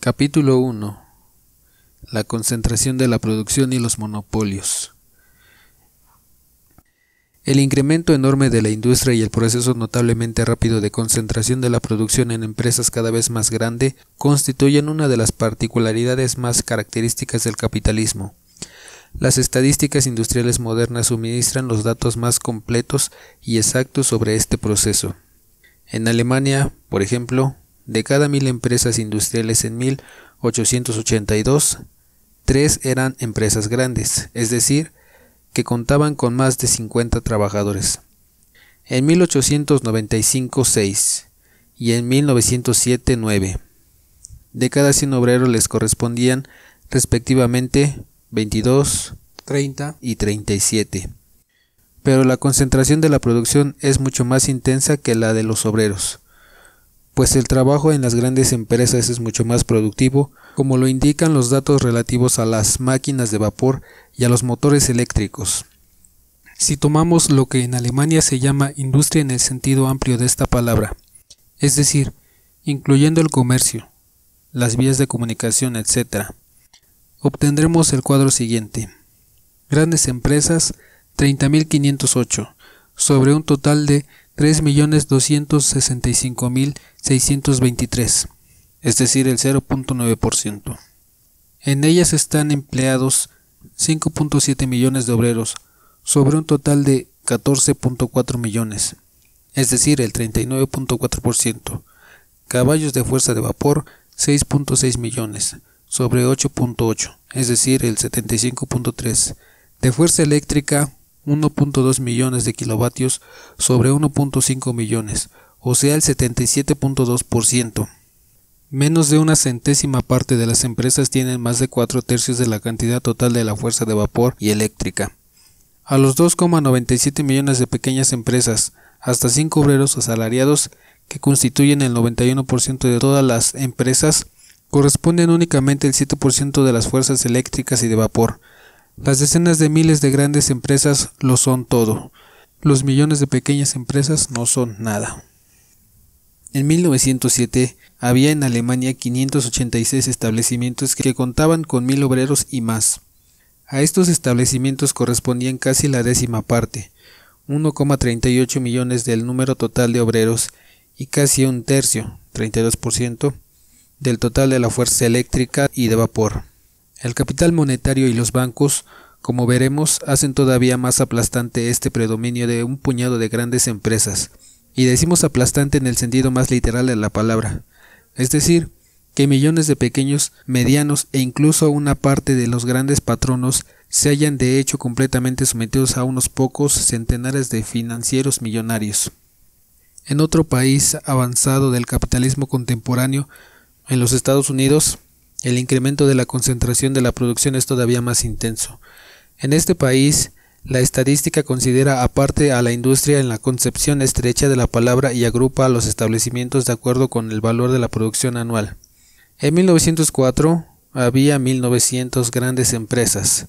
Capítulo 1. La concentración de la producción y los monopolios. El incremento enorme de la industria y el proceso notablemente rápido de concentración de la producción en empresas cada vez más grande constituyen una de las particularidades más características del capitalismo. Las estadísticas industriales modernas suministran los datos más completos y exactos sobre este proceso. En Alemania, por ejemplo, de cada 1000 empresas industriales en 1882, 3 eran empresas grandes, es decir, que contaban con más de 50 trabajadores. En 1895, 6 y en 1907, 9. De cada 100 obreros les correspondían respectivamente 22, 30 y 37. Pero la concentración de la producción es mucho más intensa que la de los obreros, pues el trabajo en las grandes empresas es mucho más productivo, como lo indican los datos relativos a las máquinas de vapor y a los motores eléctricos. Si tomamos lo que en Alemania se llama industria en el sentido amplio de esta palabra, es decir, incluyendo el comercio, las vías de comunicación, etc., obtendremos el cuadro siguiente. Grandes empresas, 30.508, sobre un total de 3.265.623, es decir, el 0.9%. En ellas están empleados 5.7 millones de obreros, sobre un total de 14.4 millones, es decir, el 39.4%. Caballos de fuerza de vapor, 6.6 millones, sobre 8.8, es decir, el 75.3%. De fuerza eléctrica, 1.2 millones de kilovatios sobre 1.5 millones, o sea el 77.2%. Menos de una centésima parte de las empresas tienen más de 4/3 de la cantidad total de la fuerza de vapor y eléctrica. A los 2,97 millones de pequeñas empresas, hasta 5 obreros asalariados, que constituyen el 91% de todas las empresas, corresponden únicamente el 7% de las fuerzas eléctricas y de vapor. Las decenas de miles de grandes empresas lo son todo. Los millones de pequeñas empresas no son nada. En 1907 había en Alemania 586 establecimientos que contaban con 1000 obreros y más. A estos establecimientos correspondían casi la décima parte, 1,38 millones del número total de obreros y casi un tercio, 32%, del total de la fuerza eléctrica y de vapor. El capital monetario y los bancos, como veremos, hacen todavía más aplastante este predominio de un puñado de grandes empresas, y decimos aplastante en el sentido más literal de la palabra, es decir, que millones de pequeños, medianos e incluso una parte de los grandes patronos se hallan de hecho completamente sometidos a unos pocos centenares de financieros millonarios. En otro país avanzado del capitalismo contemporáneo, en los Estados Unidos, el incremento de la concentración de la producción es todavía más intenso. En este país, la estadística considera aparte a la industria en la concepción estrecha de la palabra y agrupa a los establecimientos de acuerdo con el valor de la producción anual. En 1904 había 1900 grandes empresas,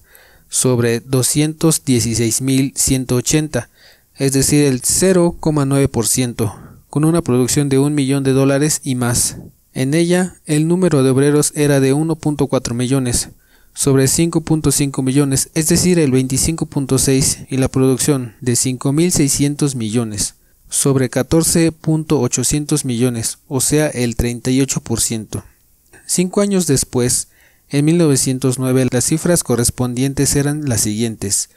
sobre 216.180, es decir, el 0,9%, con una producción de $1 millón y más. En ella, el número de obreros era de 1.4 millones, sobre 5.5 millones, es decir, el 25.6%, y la producción de 5.600 millones, sobre 14.800 millones, o sea, el 38%. 5 años después, en 1909, las cifras correspondientes eran las siguientes: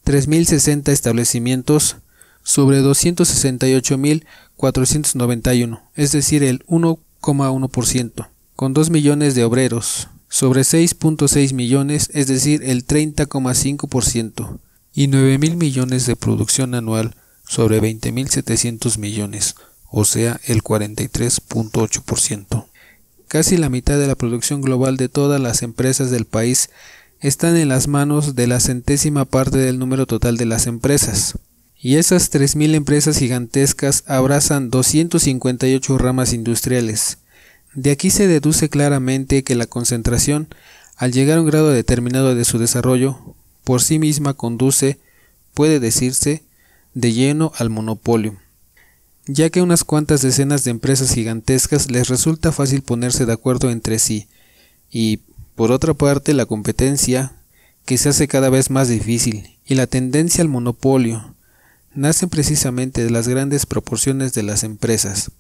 3.060 establecimientos, sobre 268.491, es decir, el 1,1%, con 2 millones de obreros, sobre 6.6 millones, es decir, el 30,5%, y 9.000 millones de producción anual, sobre 20.700 millones, o sea, el 43.8%. Casi la mitad de la producción global de todas las empresas del país están en las manos de la centésima parte del número total de las empresas. Y esas 3.000 empresas gigantescas abrazan 258 ramas industriales. De aquí se deduce claramente que la concentración, al llegar a un grado determinado de su desarrollo, por sí misma conduce, puede decirse, de lleno al monopolio. ya que unas cuantas decenas de empresas gigantescas les resulta fácil ponerse de acuerdo entre sí, y, por otra parte, la competencia, que se hace cada vez más difícil, y la tendencia al monopolio, nacen precisamente de las grandes proporciones de las empresas.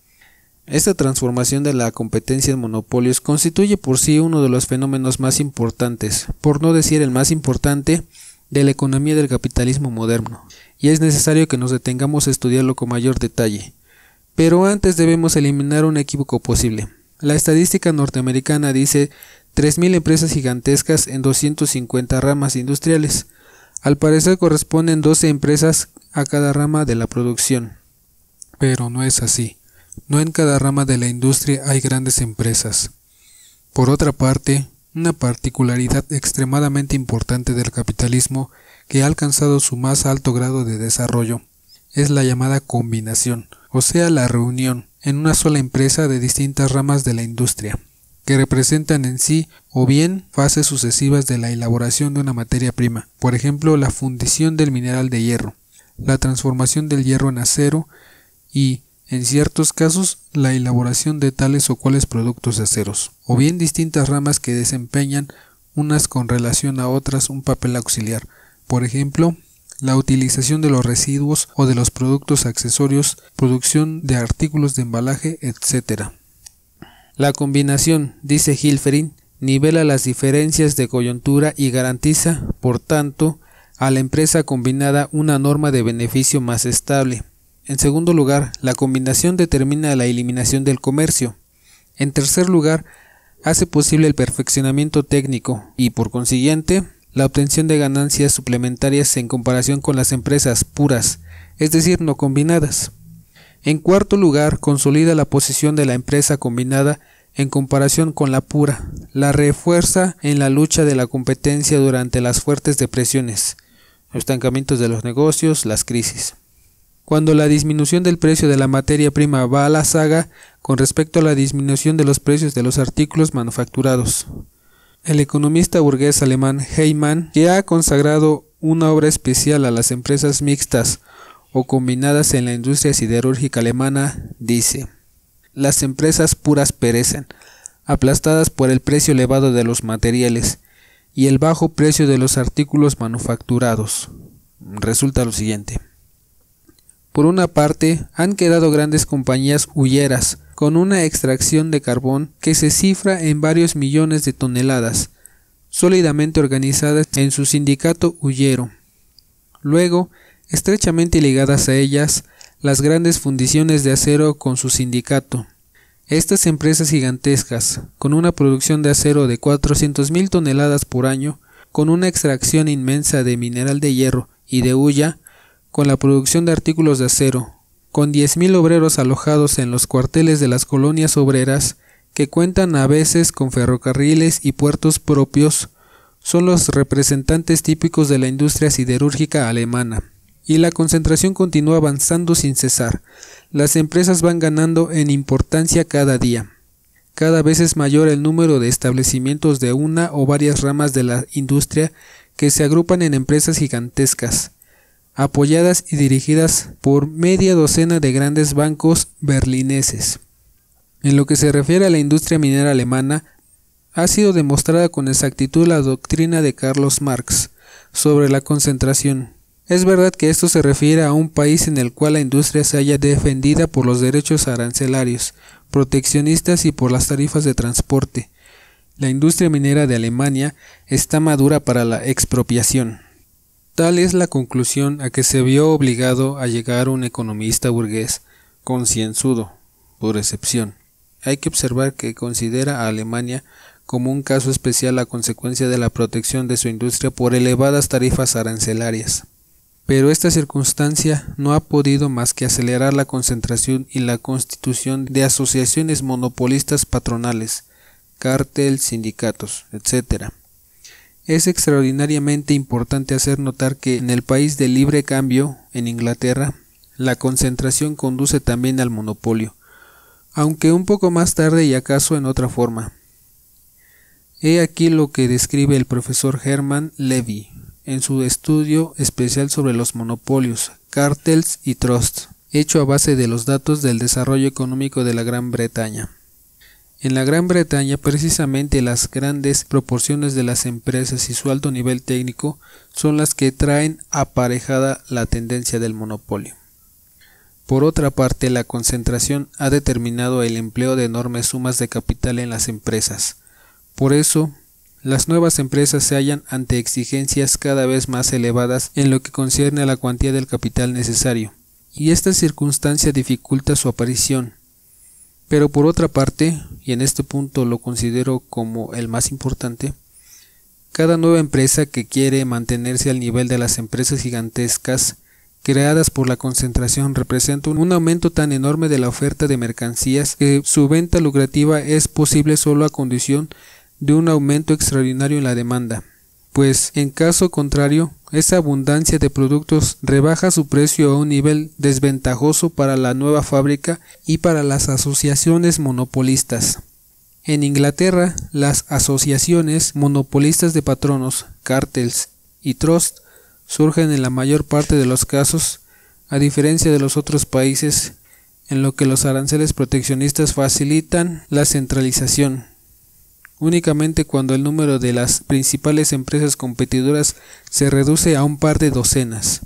Esta transformación de la competencia en monopolios constituye por sí uno de los fenómenos más importantes, por no decir el más importante, de la economía del capitalismo moderno, y es necesario que nos detengamos a estudiarlo con mayor detalle. Pero antes debemos eliminar un equívoco posible. La estadística norteamericana dice 3.000 empresas gigantescas en 250 ramas industriales. Al parecer corresponden 12 empresas a cada rama de la producción. Pero no es así. No en cada rama de la industria hay grandes empresas. Por otra parte, una particularidad extremadamente importante del capitalismo que ha alcanzado su más alto grado de desarrollo es la llamada combinación, o sea, la reunión en una sola empresa de distintas ramas de la industria, que representan en sí o bien fases sucesivas de la elaboración de una materia prima, por ejemplo, la fundición del mineral de hierro, la transformación del hierro en acero y, en ciertos casos, la elaboración de tales o cuales productos de aceros, o bien distintas ramas que desempeñan unas con relación a otras un papel auxiliar, por ejemplo, la utilización de los residuos o de los productos accesorios, producción de artículos de embalaje, etc. La combinación, dice Hilferin, nivela las diferencias de coyuntura y garantiza, por tanto, a la empresa combinada una norma de beneficio más estable. En segundo lugar, la combinación determina la eliminación del comercio. En tercer lugar, hace posible el perfeccionamiento técnico y, por consiguiente, la obtención de ganancias suplementarias en comparación con las empresas puras, es decir, no combinadas. En cuarto lugar, consolida la posición de la empresa combinada en comparación con la pura, la refuerza en la lucha de la competencia durante las fuertes depresiones, estancamientos de los negocios, las crisis. Cuando la disminución del precio de la materia prima va a la zaga con respecto a la disminución de los precios de los artículos manufacturados. El economista burgués alemán Heymann, que ha consagrado una obra especial a las empresas mixtas o combinadas en la industria siderúrgica alemana, dice: las empresas puras perecen, aplastadas por el precio elevado de los materiales y el bajo precio de los artículos manufacturados. Resulta lo siguiente. Por una parte, han quedado grandes compañías hulleras, con una extracción de carbón que se cifra en varios millones de toneladas, sólidamente organizadas en su sindicato hullero. Luego, estrechamente ligadas a ellas, las grandes fundiciones de acero con su sindicato. Estas empresas gigantescas, con una producción de acero de 400.000 toneladas por año, con una extracción inmensa de mineral de hierro y de hulla, con la producción de artículos de acero, con 10.000 obreros alojados en los cuarteles de las colonias obreras, que cuentan a veces con ferrocarriles y puertos propios, son los representantes típicos de la industria siderúrgica alemana. Y la concentración continúa avanzando sin cesar. Las empresas van ganando en importancia cada día. Cada vez es mayor el número de establecimientos de una o varias ramas de la industria que se agrupan en empresas gigantescas, apoyadas y dirigidas por media docena de grandes bancos berlineses. En lo que se refiere a la industria minera alemana, ha sido demostrada con exactitud la doctrina de Carlos Marx sobre la concentración. Es verdad que esto se refiere a un país en el cual la industria se halla defendida por los derechos arancelarios, proteccionistas y por las tarifas de transporte. La industria minera de Alemania está madura para la expropiación. Tal es la conclusión a que se vio obligado a llegar un economista burgués concienzudo, por excepción. Hay que observar que considera a Alemania como un caso especial a consecuencia de la protección de su industria por elevadas tarifas arancelarias. Pero esta circunstancia no ha podido más que acelerar la concentración y la constitución de asociaciones monopolistas patronales, cártel, sindicatos, etc. Es extraordinariamente importante hacer notar que en el país del libre cambio, en Inglaterra, la concentración conduce también al monopolio, aunque un poco más tarde y acaso en otra forma. He aquí lo que describe el profesor Hermann Levy en su estudio especial sobre los monopolios, cártels y trusts, hecho a base de los datos del desarrollo económico de la Gran Bretaña. En la Gran Bretaña, precisamente las grandes proporciones de las empresas y su alto nivel técnico son las que traen aparejada la tendencia del monopolio. Por otra parte, la concentración ha determinado el empleo de enormes sumas de capital en las empresas. Por eso, las nuevas empresas se hallan ante exigencias cada vez más elevadas en lo que concierne a la cuantía del capital necesario, y esta circunstancia dificulta su aparición. Pero por otra parte, y en este punto lo considero como el más importante, cada nueva empresa que quiere mantenerse al nivel de las empresas gigantescas creadas por la concentración representa un aumento tan enorme de la oferta de mercancías que su venta lucrativa es posible solo a condición de un aumento extraordinario en la demanda, pues en caso contrario, esa abundancia de productos rebaja su precio a un nivel desventajoso para la nueva fábrica y para las asociaciones monopolistas. En Inglaterra, las asociaciones monopolistas de patronos, cartels y trusts surgen en la mayor parte de los casos, a diferencia de los otros países, en lo que los aranceles proteccionistas facilitan la centralización. Únicamente cuando el número de las principales empresas competidoras se reduce a un par de docenas.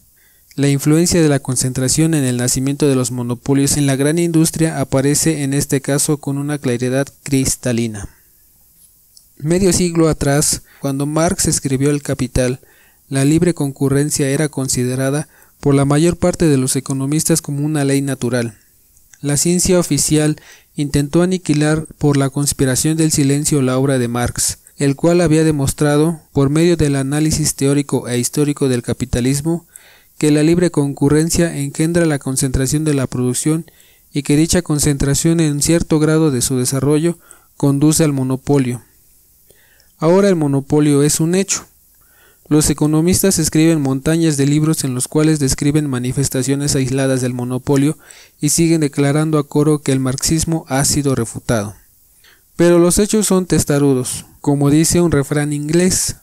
La influencia de la concentración en el nacimiento de los monopolios en la gran industria aparece en este caso con una claridad cristalina. Medio siglo atrás, cuando Marx escribió El Capital, la libre concurrencia era considerada por la mayor parte de los economistas como una ley natural. La ciencia oficial intentó aniquilar por la conspiración del silencio la obra de Marx, el cual había demostrado, por medio del análisis teórico e histórico del capitalismo, que la libre concurrencia engendra la concentración de la producción y que dicha concentración en cierto grado de su desarrollo conduce al monopolio. Ahora el monopolio es un hecho. Los economistas escriben montañas de libros en los cuales describen manifestaciones aisladas del monopolio y siguen declarando a coro que el marxismo ha sido refutado. Pero los hechos son testarudos, como dice un refrán inglés,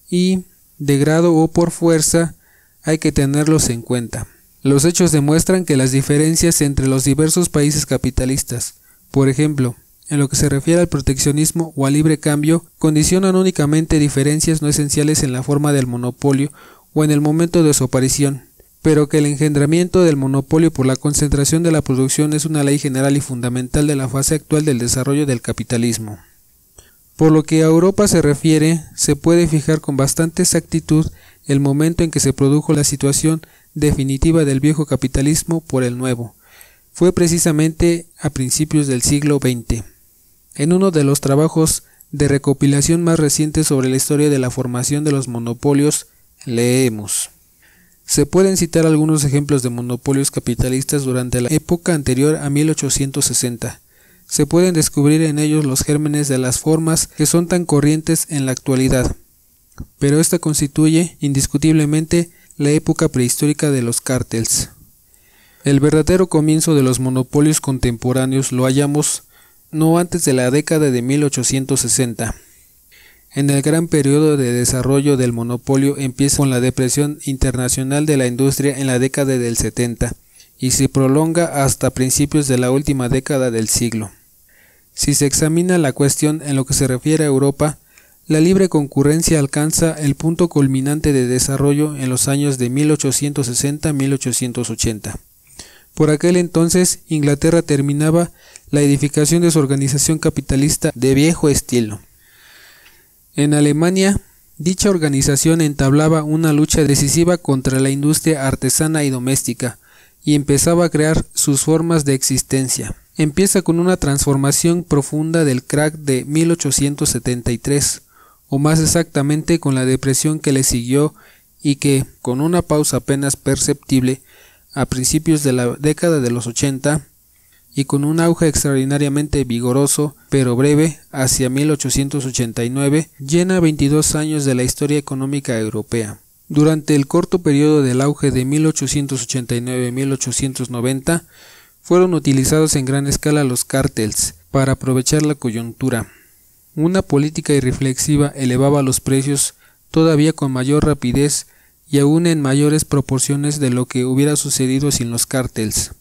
y, de grado o por fuerza, hay que tenerlos en cuenta. Los hechos demuestran que las diferencias entre los diversos países capitalistas, por ejemplo, en lo que se refiere al proteccionismo o al libre cambio, condicionan únicamente diferencias no esenciales en la forma del monopolio o en el momento de su aparición, pero que el engendramiento del monopolio por la concentración de la producción es una ley general y fundamental de la fase actual del desarrollo del capitalismo. Por lo que a Europa se refiere, se puede fijar con bastante exactitud el momento en que se produjo la situación definitiva del viejo capitalismo por el nuevo. Fue precisamente a principios del siglo XX. En uno de los trabajos de recopilación más recientes sobre la historia de la formación de los monopolios, leemos: se pueden citar algunos ejemplos de monopolios capitalistas durante la época anterior a 1860. Se pueden descubrir en ellos los gérmenes de las formas que son tan corrientes en la actualidad. Pero esta constituye, indiscutiblemente, la época prehistórica de los cártels. El verdadero comienzo de los monopolios contemporáneos lo hallamos no antes de la década de 1860. En el gran periodo de desarrollo del monopolio empieza con la depresión internacional de la industria en la década del 70 y se prolonga hasta principios de la última década del siglo. Si se examina la cuestión en lo que se refiere a Europa, la libre concurrencia alcanza el punto culminante de desarrollo en los años de 1860-1880. Por aquel entonces, Inglaterra terminaba la edificación de su organización capitalista de viejo estilo. En Alemania, dicha organización entablaba una lucha decisiva contra la industria artesana y doméstica, y empezaba a crear sus formas de existencia. Empieza con una transformación profunda del crack de 1873, o más exactamente con la depresión que le siguió y que, con una pausa apenas perceptible, a principios de la década de los 80 y con un auge extraordinariamente vigoroso pero breve hacia 1889, llena 22 años de la historia económica europea. Durante el corto periodo del auge de 1889-1890 fueron utilizados en gran escala los cártels para aprovechar la coyuntura. Una política irreflexiva elevaba los precios todavía con mayor rapidez y aún en mayores proporciones de lo que hubiera sucedido sin los cártels.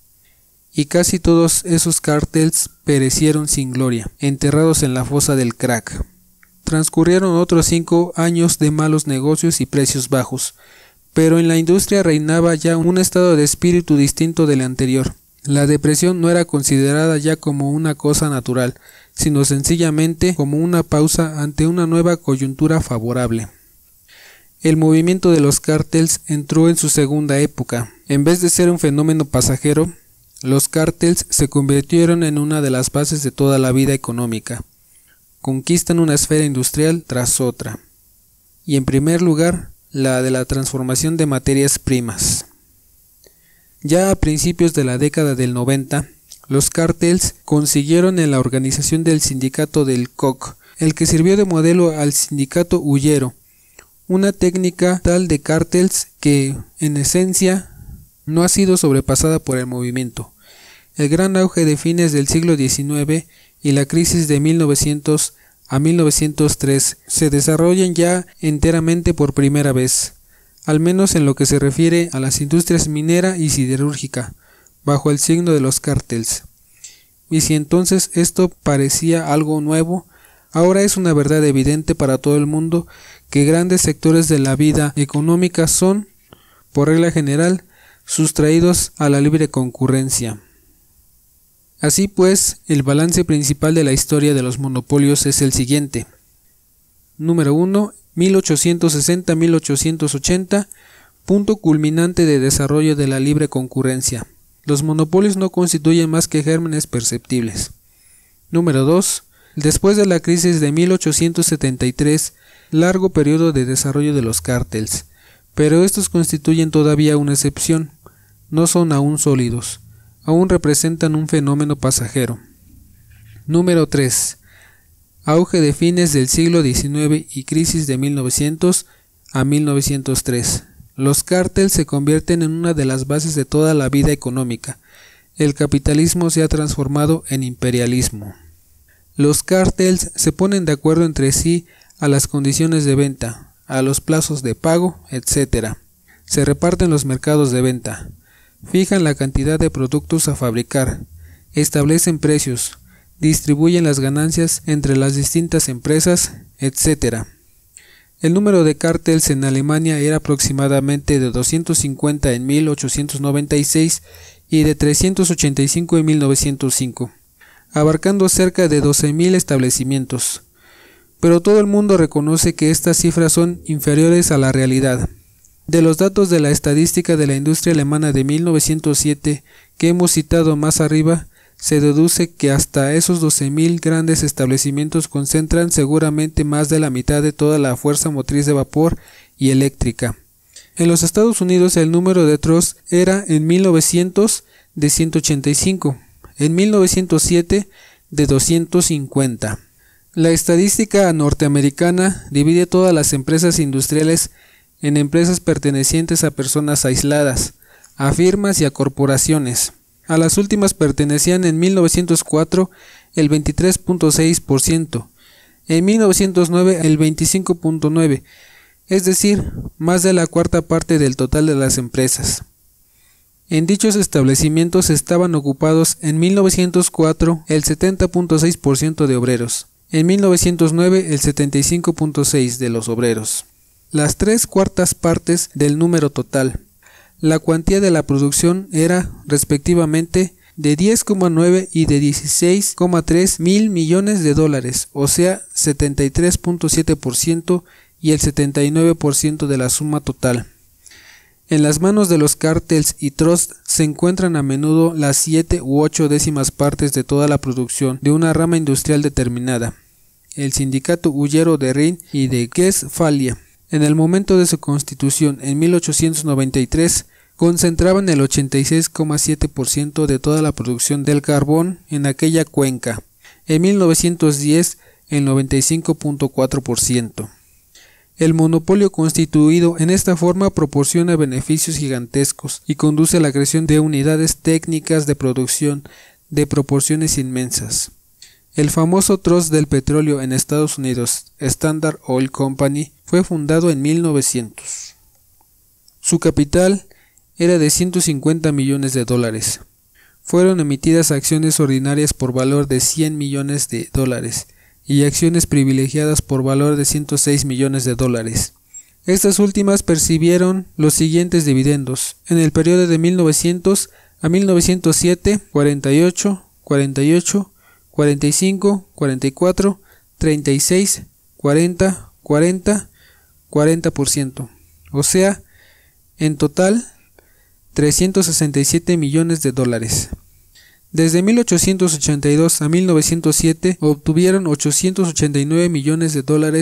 y casi todos esos cárteles perecieron sin gloria, enterrados en la fosa del crack. Transcurrieron otros 5 años de malos negocios y precios bajos, pero en la industria reinaba ya un estado de espíritu distinto del anterior. La depresión no era considerada ya como una cosa natural, sino sencillamente como una pausa ante una nueva coyuntura favorable. El movimiento de los cárteles entró en su segunda época. En vez de ser un fenómeno pasajero, los cárteles se convirtieron en una de las bases de toda la vida económica. Conquistan una esfera industrial tras otra. Y en primer lugar, la de la transformación de materias primas. Ya a principios de la década del 90, los cárteles consiguieron en la organización del sindicato del coke, el que sirvió de modelo al sindicato hullero, una técnica tal de cárteles que, en esencia, no ha sido sobrepasada por el movimiento. El gran auge de fines del siglo XIX y la crisis de 1900 a 1903 se desarrollan ya enteramente por primera vez, al menos en lo que se refiere a las industrias minera y siderúrgica, bajo el signo de los cárteles. Y si entonces esto parecía algo nuevo, ahora es una verdad evidente para todo el mundo que grandes sectores de la vida económica son, por regla general, sustraídos a la libre concurrencia. Así pues, el balance principal de la historia de los monopolios es el siguiente. Número 1. 1860-1880, punto culminante de desarrollo de la libre concurrencia. Los monopolios no constituyen más que gérmenes perceptibles. Número 2. Después de la crisis de 1873, largo periodo de desarrollo de los cárteles, pero estos constituyen todavía una excepción, no son aún sólidos. Aún representan un fenómeno pasajero. Número 3. Auge de fines del siglo XIX y crisis de 1900 a 1903. Los cárteles se convierten en una de las bases de toda la vida económica. El capitalismo se ha transformado en imperialismo. Los cárteles se ponen de acuerdo entre sí a las condiciones de venta, a los plazos de pago, etc. Se reparten los mercados de venta. Fijan la cantidad de productos a fabricar, establecen precios, distribuyen las ganancias entre las distintas empresas, etc. El número de cárteles en Alemania era aproximadamente de 250 en 1896 y de 385 en 1905, abarcando cerca de 12.000 establecimientos. Pero todo el mundo reconoce que estas cifras son inferiores a la realidad. De los datos de la estadística de la industria alemana de 1907 que hemos citado más arriba, se deduce que hasta esos 12.000 grandes establecimientos concentran seguramente más de la mitad de toda la fuerza motriz de vapor y eléctrica. En los Estados Unidos el número de trust era en 1900 de 185, en 1907 de 250. La estadística norteamericana divide todas las empresas industriales en empresas pertenecientes a personas aisladas, a firmas y a corporaciones. A las últimas pertenecían en 1904 el 23.6%, en 1909 el 25.9%, es decir, más de la cuarta parte del total de las empresas. En dichos establecimientos estaban ocupados en 1904 el 70.6% de obreros, en 1909 el 75.6% de los obreros. Las 3/4 partes del número total. La cuantía de la producción era, respectivamente, de 10,9 y de 16,3 mil millones de dólares, o sea, 73.7% y el 79% de la suma total. En las manos de los cárteles y trusts se encuentran a menudo las 7 u 8 décimas partes de toda la producción de una rama industrial determinada. El sindicato hullero de Rhein y de Westfalia, en el momento de su constitución en 1893, concentraban el 86,7% de toda la producción del carbón en aquella cuenca, en 1910 el 95.4%. El monopolio constituido en esta forma proporciona beneficios gigantescos y conduce a la creación de unidades técnicas de producción de proporciones inmensas. El famoso trust del petróleo en Estados Unidos, Standard Oil Company, fue fundado en 1900. Su capital era de 150 millones de dólares. fueron emitidas acciones ordinarias por valor de $100 millones y acciones privilegiadas por valor de $106 millones. Estas últimas percibieron los siguientes dividendos: en el periodo de 1900 a 1907, 48, 48, 45, 44, 36, 40, 40, 40%. O sea, en total, $367 millones. Desde 1882 a 1907 obtuvieron $889 millones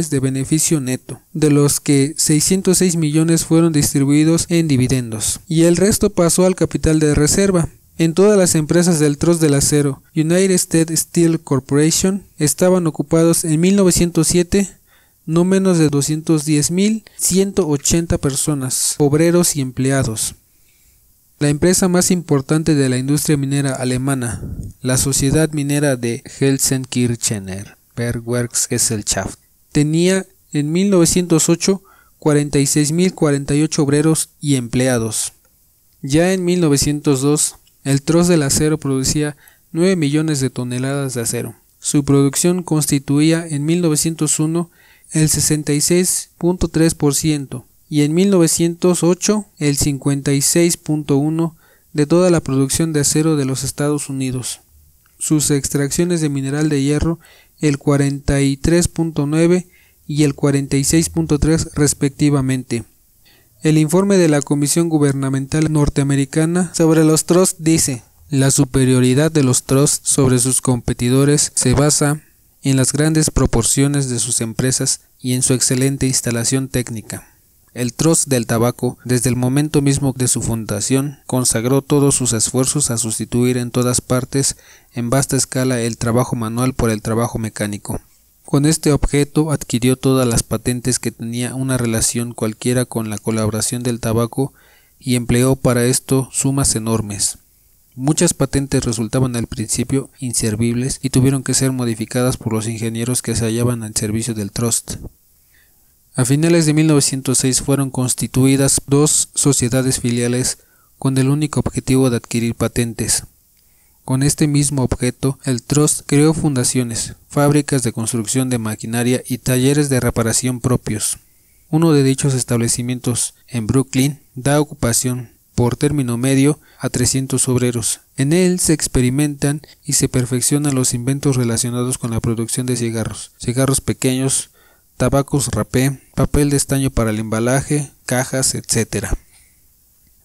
de beneficio neto, de los que 606 millones fueron distribuidos en dividendos, y el resto pasó al capital de reserva. En todas las empresas del Trust del Acero, United States Steel Corporation, estaban ocupados en 1907 no menos de 210.180 personas, obreros y empleados. La empresa más importante de la industria minera alemana, la Sociedad Minera de Gelsenkirchener Bergwerksgesellschaft, tenía en 1908 46.048 obreros y empleados. Ya en 1902, el Trust del Acero producía 9 millones de toneladas de acero. Su producción constituía en 1901 el 66.3%. Y en 1908 el 56.1% de toda la producción de acero de los Estados Unidos. Sus extracciones de mineral de hierro el 43.9% y el 46.3% respectivamente. El informe de la Comisión Gubernamental Norteamericana sobre los trusts dice: la superioridad de los trusts sobre sus competidores se basa en las grandes proporciones de sus empresas y en su excelente instalación técnica. El Trust del Tabaco, desde el momento mismo de su fundación, consagró todos sus esfuerzos a sustituir en todas partes, en vasta escala, el trabajo manual por el trabajo mecánico. Con este objeto adquirió todas las patentes que tenía una relación cualquiera con la colaboración del tabaco y empleó para esto sumas enormes. Muchas patentes resultaban al principio inservibles y tuvieron que ser modificadas por los ingenieros que se hallaban al servicio del Trust. A finales de 1906 fueron constituidas 2 sociedades filiales con el único objetivo de adquirir patentes. Con este mismo objeto, el Trust creó fundaciones, fábricas de construcción de maquinaria y talleres de reparación propios. Uno de dichos establecimientos, en Brooklyn, da ocupación, por término medio, a 300 obreros. En él se experimentan y se perfeccionan los inventos relacionados con la producción de cigarros pequeños, tabacos rapé, papel de estaño para el embalaje, cajas, etc.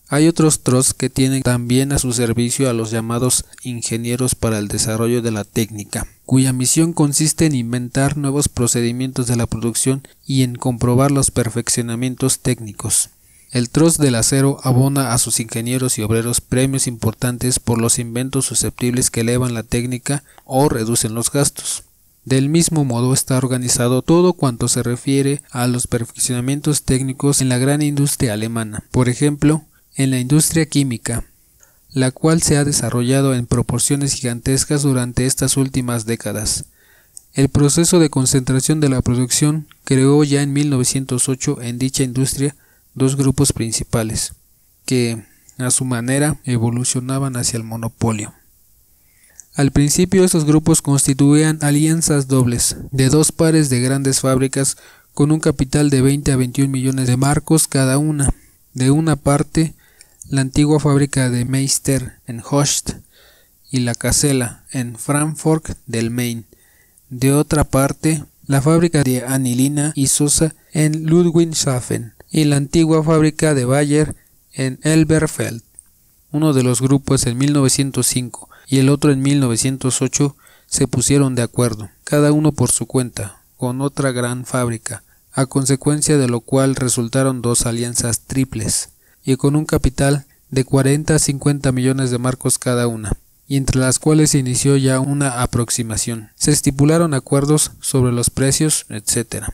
Hay otros trusts que tienen también a su servicio a los llamados ingenieros para el desarrollo de la técnica, cuya misión consiste en inventar nuevos procedimientos de la producción y en comprobar los perfeccionamientos técnicos. El Trust del Acero abona a sus ingenieros y obreros premios importantes por los inventos susceptibles que elevan la técnica o reducen los gastos. Del mismo modo está organizado todo cuanto se refiere a los perfeccionamientos técnicos en la gran industria alemana, por ejemplo, en la industria química, la cual se ha desarrollado en proporciones gigantescas durante estas últimas décadas. El proceso de concentración de la producción creó ya en 1908 en dicha industria 2 grupos principales, que, a su manera, evolucionaban hacia el monopolio. Al principio estos grupos constituían alianzas dobles, de 2 pares de grandes fábricas con un capital de 20 a 21 millones de marcos cada una. De una parte, la antigua fábrica de Meister en Host y la Casella en Frankfurt del Main. De otra parte, la fábrica de anilina y sosa en Ludwigshafen y la antigua fábrica de Bayer en Elberfeld. Uno de los grupos en 1905 y el otro en 1908 se pusieron de acuerdo, cada uno por su cuenta, con otra gran fábrica, a consecuencia de lo cual resultaron 2 alianzas triples, y con un capital de 40 a 50 millones de marcos cada una, y entre las cuales se inició ya una aproximación. Se estipularon acuerdos sobre los precios, etc.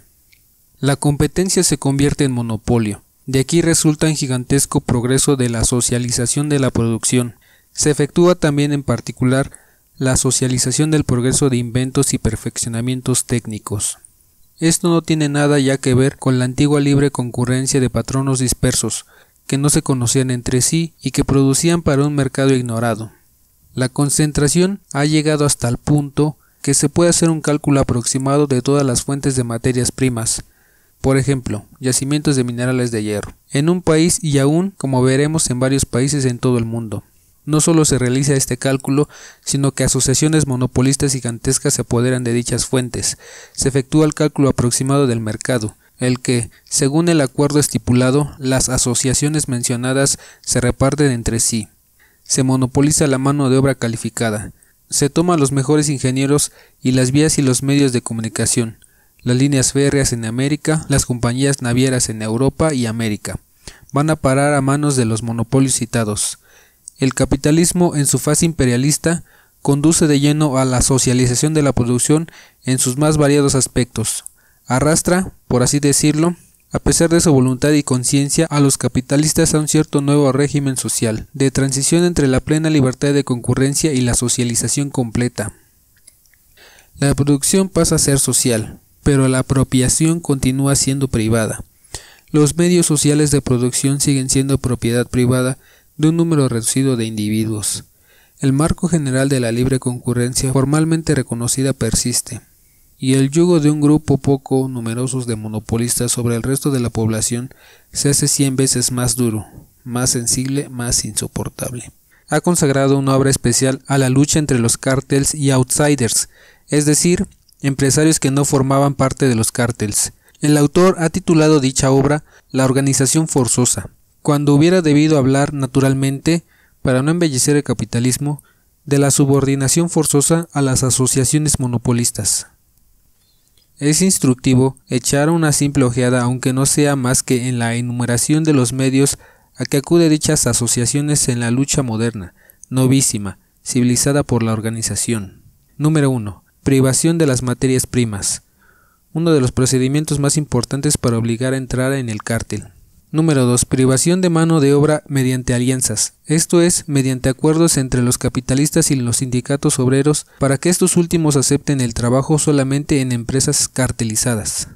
La competencia se convierte en monopolio. De aquí resulta un gigantesco progreso de la socialización de la producción. Se efectúa también en particular la socialización del progreso de inventos y perfeccionamientos técnicos. Esto no tiene nada ya que ver con la antigua libre concurrencia de patronos dispersos, que no se conocían entre sí y que producían para un mercado ignorado. La concentración ha llegado hasta el punto que se puede hacer un cálculo aproximado de todas las fuentes de materias primas, por ejemplo, yacimientos de minerales de hierro, en un país y aún, como veremos, en varios países en todo el mundo. No solo se realiza este cálculo, sino que asociaciones monopolistas gigantescas se apoderan de dichas fuentes. Se efectúa el cálculo aproximado del mercado, el que, según el acuerdo estipulado, las asociaciones mencionadas se reparten entre sí. Se monopoliza la mano de obra calificada. Se toma a los mejores ingenieros y las vías y los medios de comunicación, las líneas férreas en América, las compañías navieras en Europa y América. Van a parar a manos de los monopolios citados. El capitalismo, en su fase imperialista, conduce de lleno a la socialización de la producción en sus más variados aspectos. Arrastra, por así decirlo, a pesar de su voluntad y conciencia, a los capitalistas a un cierto nuevo régimen social, de transición entre la plena libertad de concurrencia y la socialización completa. La producción pasa a ser social, pero la apropiación continúa siendo privada. Los medios sociales de producción siguen siendo propiedad privada de un número reducido de individuos. El marco general de la libre concurrencia formalmente reconocida persiste, y el yugo de un grupo poco numerosos de monopolistas sobre el resto de la población se hace 100 veces más duro, más sensible, más insoportable. Ha consagrado una obra especial a la lucha entre los cártels y outsiders, es decir, empresarios que no formaban parte de los cártels. El autor ha titulado dicha obra La organización forzosa, cuando hubiera debido hablar naturalmente, para no embellecer el capitalismo, de la subordinación forzosa a las asociaciones monopolistas. Es instructivo echar una simple ojeada, aunque no sea más que en la enumeración de los medios a que acude dichas asociaciones en la lucha moderna, novísima, civilizada por la organización. Número 1. Privación de las materias primas. Uno de los procedimientos más importantes para obligar a entrar en el cártel. Número 2. Privación de mano de obra mediante alianzas, esto es, mediante acuerdos entre los capitalistas y los sindicatos obreros para que estos últimos acepten el trabajo solamente en empresas cartelizadas.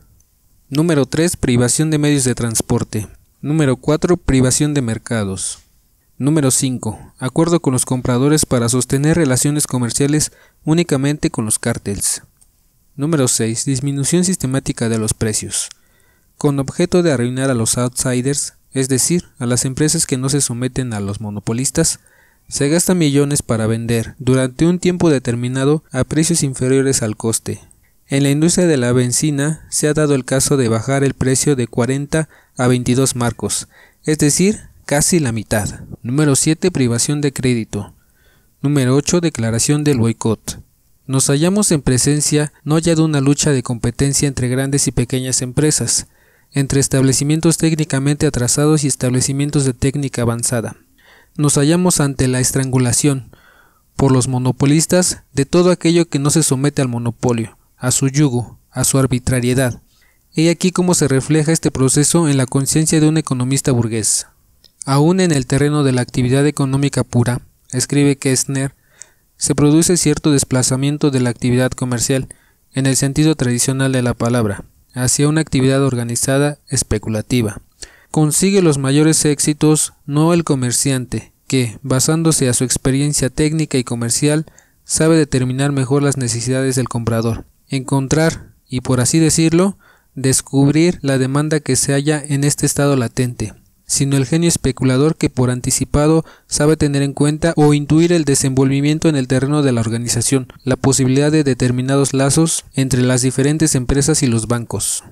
Número 3. Privación de medios de transporte. Número 4. Privación de mercados. Número 5. Acuerdo con los compradores para sostener relaciones comerciales únicamente con los cárteles. Número 6. Disminución sistemática de los precios, con objeto de arruinar a los outsiders, es decir, a las empresas que no se someten a los monopolistas. Se gastan millones para vender, durante un tiempo determinado, a precios inferiores al coste. En la industria de la benzina se ha dado el caso de bajar el precio de 40 a 22 marcos, es decir, casi la mitad. Número 7. Privación de crédito. Número 8. Declaración del boicot. Nos hallamos en presencia no ya de una lucha de competencia entre grandes y pequeñas empresas, entre establecimientos técnicamente atrasados y establecimientos de técnica avanzada. Nos hallamos ante la estrangulación, por los monopolistas, de todo aquello que no se somete al monopolio, a su yugo, a su arbitrariedad. He aquí cómo se refleja este proceso en la conciencia de un economista burgués. Aún en el terreno de la actividad económica pura, escribe Kestner, se produce cierto desplazamiento de la actividad comercial, en el sentido tradicional de la palabra, hacia una actividad organizada especulativa. Consigue los mayores éxitos no el comerciante, que, basándose a su experiencia técnica y comercial, sabe determinar mejor las necesidades del comprador, encontrar, y por así decirlo, descubrir la demanda que se halla en este estado latente, sino el genio especulador que por anticipado sabe tener en cuenta o intuir el desenvolvimiento en el terreno de la organización, la posibilidad de determinados lazos entre las diferentes empresas y los bancos.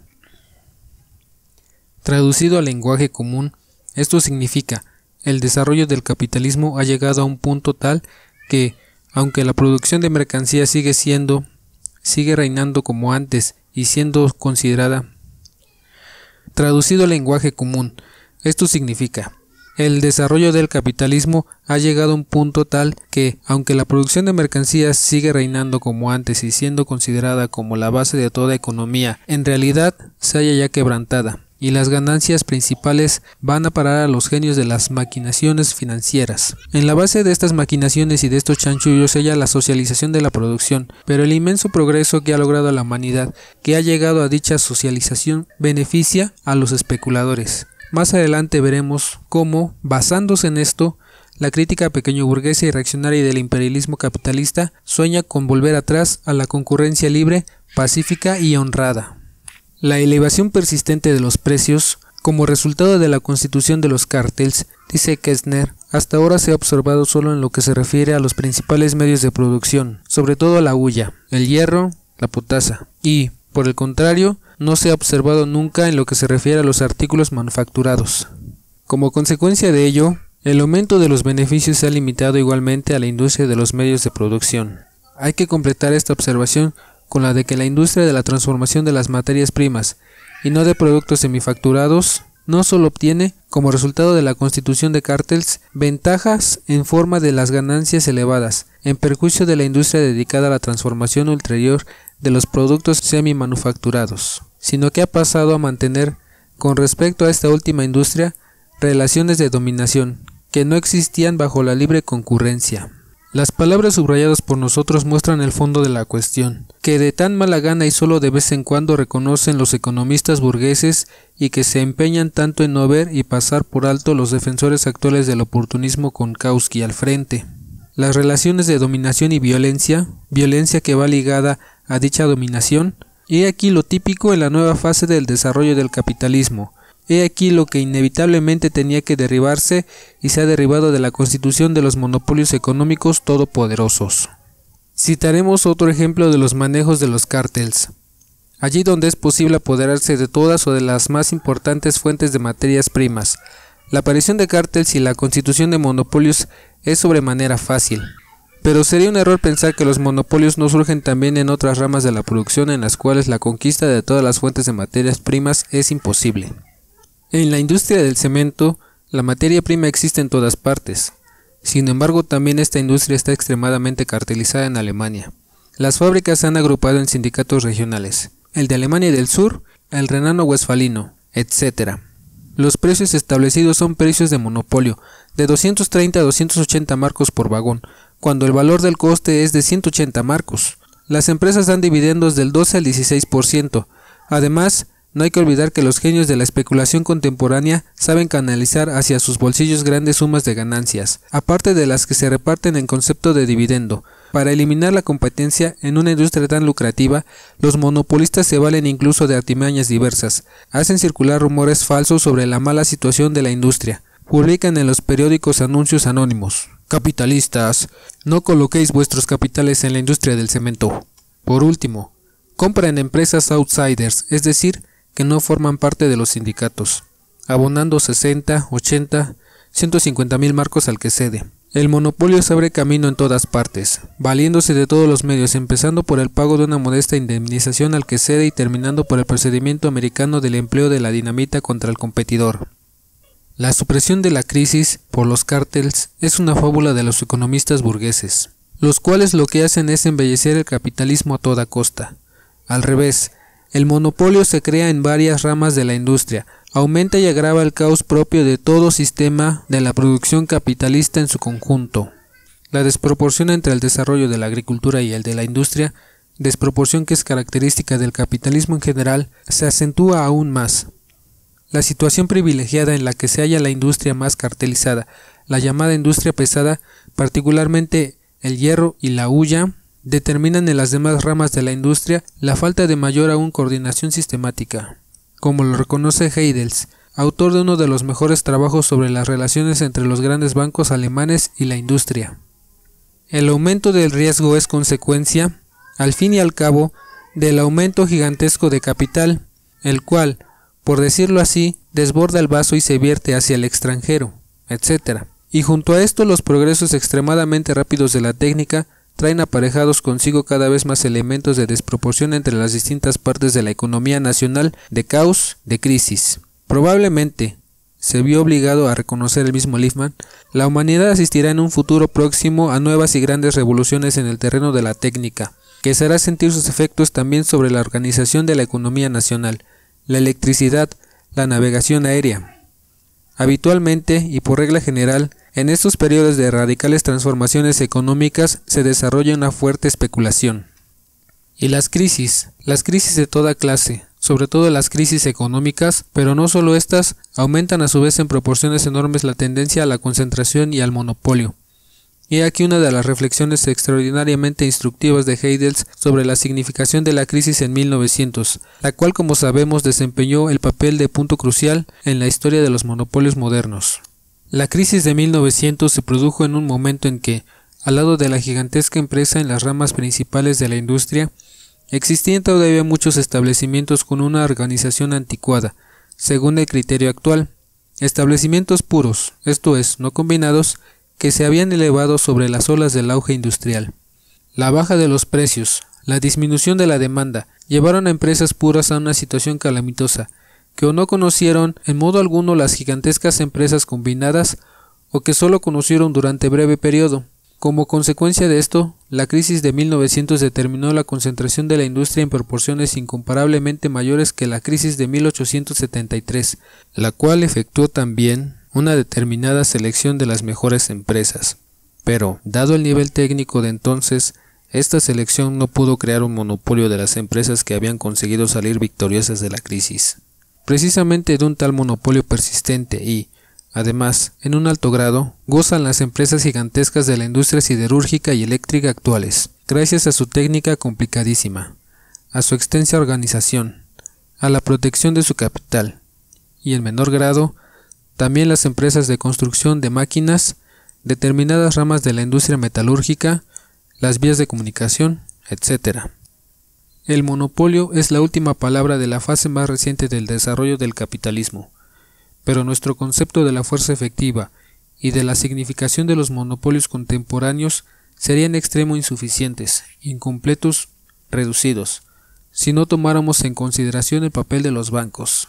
Traducido al lenguaje común, esto significa: el desarrollo del capitalismo ha llegado a un punto tal que, aunque la producción de mercancías sigue reinando como antes y siendo considerada. Traducido al lenguaje común, esto significa: el desarrollo del capitalismo ha llegado a un punto tal que, aunque la producción de mercancías sigue reinando como antes y siendo considerada como la base de toda economía, en realidad se halla ya quebrantada, y las ganancias principales van a parar a los genios de las maquinaciones financieras. En la base de estas maquinaciones y de estos chanchullos se halla la socialización de la producción, pero el inmenso progreso que ha logrado la humanidad, que ha llegado a dicha socialización, beneficia a los especuladores. Más adelante veremos cómo, basándose en esto, la crítica pequeño-burguesa y reaccionaria del imperialismo capitalista sueña con volver atrás a la concurrencia libre, pacífica y honrada. La elevación persistente de los precios, como resultado de la constitución de los cárteles, dice Kestner, hasta ahora se ha observado solo en lo que se refiere a los principales medios de producción, sobre todo la hulla, el hierro, la potasa, y, por el contrario, no se ha observado nunca en lo que se refiere a los artículos manufacturados. Como consecuencia de ello, el aumento de los beneficios se ha limitado igualmente a la industria de los medios de producción. Hay que completar esta observación con la de que la industria de la transformación de las materias primas y no de productos semifacturados no solo obtiene, como resultado de la constitución de cárteles, ventajas en forma de las ganancias elevadas, en perjuicio de la industria dedicada a la transformación ulterior de los productos semimanufacturados, sino que ha pasado a mantener, con respecto a esta última industria, relaciones de dominación, que no existían bajo la libre concurrencia. Las palabras subrayadas por nosotros muestran el fondo de la cuestión, que de tan mala gana y solo de vez en cuando reconocen los economistas burgueses y que se empeñan tanto en no ver y pasar por alto los defensores actuales del oportunismo con Kautsky al frente. Las relaciones de dominación y violencia que va ligada a dicha dominación, he aquí lo típico en la nueva fase del desarrollo del capitalismo. He aquí lo que inevitablemente tenía que derribarse y se ha derribado de la constitución de los monopolios económicos todopoderosos. Citaremos otro ejemplo de los manejos de los cárteles. Allí donde es posible apoderarse de todas o de las más importantes fuentes de materias primas, la aparición de cárteles y la constitución de monopolios es sobremanera fácil. Pero sería un error pensar que los monopolios no surgen también en otras ramas de la producción en las cuales la conquista de todas las fuentes de materias primas es imposible. En la industria del cemento, la materia prima existe en todas partes. Sin embargo, también esta industria está extremadamente cartelizada en Alemania. Las fábricas se han agrupado en sindicatos regionales, el de Alemania del Sur, el renano-westfalino, etc. Los precios establecidos son precios de monopolio, de 230 a 280 marcos por vagón, cuando el valor del coste es de 180 marcos. Las empresas dan dividendos del 12 al 16%. Además, no hay que olvidar que los genios de la especulación contemporánea saben canalizar hacia sus bolsillos grandes sumas de ganancias, aparte de las que se reparten en concepto de dividendo. Para eliminar la competencia en una industria tan lucrativa, los monopolistas se valen incluso de artimañas diversas, hacen circular rumores falsos sobre la mala situación de la industria, publican en los periódicos anuncios anónimos. Capitalistas, no coloquéis vuestros capitales en la industria del cemento. Por último, compran empresas outsiders, es decir, que no forman parte de los sindicatos, abonando 60, 80, 150.000 marcos al que cede. El monopolio se abre camino en todas partes, valiéndose de todos los medios, empezando por el pago de una modesta indemnización al que cede y terminando por el procedimiento americano del empleo de la dinamita contra el competidor. La supresión de la crisis por los cárteles es una fábula de los economistas burgueses, los cuales lo que hacen es embellecer el capitalismo a toda costa. Al revés, el monopolio se crea en varias ramas de la industria, aumenta y agrava el caos propio de todo sistema de la producción capitalista en su conjunto. La desproporción entre el desarrollo de la agricultura y el de la industria, desproporción que es característica del capitalismo en general, se acentúa aún más. La situación privilegiada en la que se halla la industria más cartelizada, la llamada industria pesada, particularmente el hierro y la hulla, determinan en las demás ramas de la industria la falta de mayor aún coordinación sistemática, como lo reconoce Heidels, autor de uno de los mejores trabajos sobre las relaciones entre los grandes bancos alemanes y la industria. El aumento del riesgo es consecuencia, al fin y al cabo, del aumento gigantesco de capital, el cual, por decirlo así, desborda el vaso y se vierte hacia el extranjero, etc. Y junto a esto los progresos extremadamente rápidos de la técnica traen aparejados consigo cada vez más elementos de desproporción entre las distintas partes de la economía nacional, de caos, de crisis. Probablemente, se vio obligado a reconocer el mismo Lippmann, la humanidad asistirá en un futuro próximo a nuevas y grandes revoluciones en el terreno de la técnica, que se hará sentir sus efectos también sobre la organización de la economía nacional, la electricidad, la navegación aérea. Habitualmente, y por regla general, en estos periodos de radicales transformaciones económicas se desarrolla una fuerte especulación. Y las crisis de toda clase, sobre todo las crisis económicas, pero no solo estas, aumentan a su vez en proporciones enormes la tendencia a la concentración y al monopolio. Y aquí una de las reflexiones extraordinariamente instructivas de Heidel sobre la significación de la crisis en 1900, la cual, como sabemos, desempeñó el papel de punto crucial en la historia de los monopolios modernos. La crisis de 1900 se produjo en un momento en que, al lado de la gigantesca empresa en las ramas principales de la industria, existían todavía muchos establecimientos con una organización anticuada, según el criterio actual, establecimientos puros, esto es, no combinados, que se habían elevado sobre las olas del auge industrial. La baja de los precios, la disminución de la demanda, llevaron a empresas puras a una situación calamitosa, que o no conocieron en modo alguno las gigantescas empresas combinadas, o que solo conocieron durante breve periodo. Como consecuencia de esto, la crisis de 1900 determinó la concentración de la industria en proporciones incomparablemente mayores que la crisis de 1873, la cual efectuó también una determinada selección de las mejores empresas. Pero, dado el nivel técnico de entonces, esta selección no pudo crear un monopolio de las empresas que habían conseguido salir victoriosas de la crisis. Precisamente de un tal monopolio persistente y, además, en un alto grado, gozan las empresas gigantescas de la industria siderúrgica y eléctrica actuales, gracias a su técnica complicadísima, a su extensa organización, a la protección de su capital, y en menor grado, también las empresas de construcción de máquinas, determinadas ramas de la industria metalúrgica, las vías de comunicación, etc. El monopolio es la última palabra de la fase más reciente del desarrollo del capitalismo, pero nuestro concepto de la fuerza efectiva y de la significación de los monopolios contemporáneos serían en extremo insuficientes, incompletos, reducidos, si no tomáramos en consideración el papel de los bancos.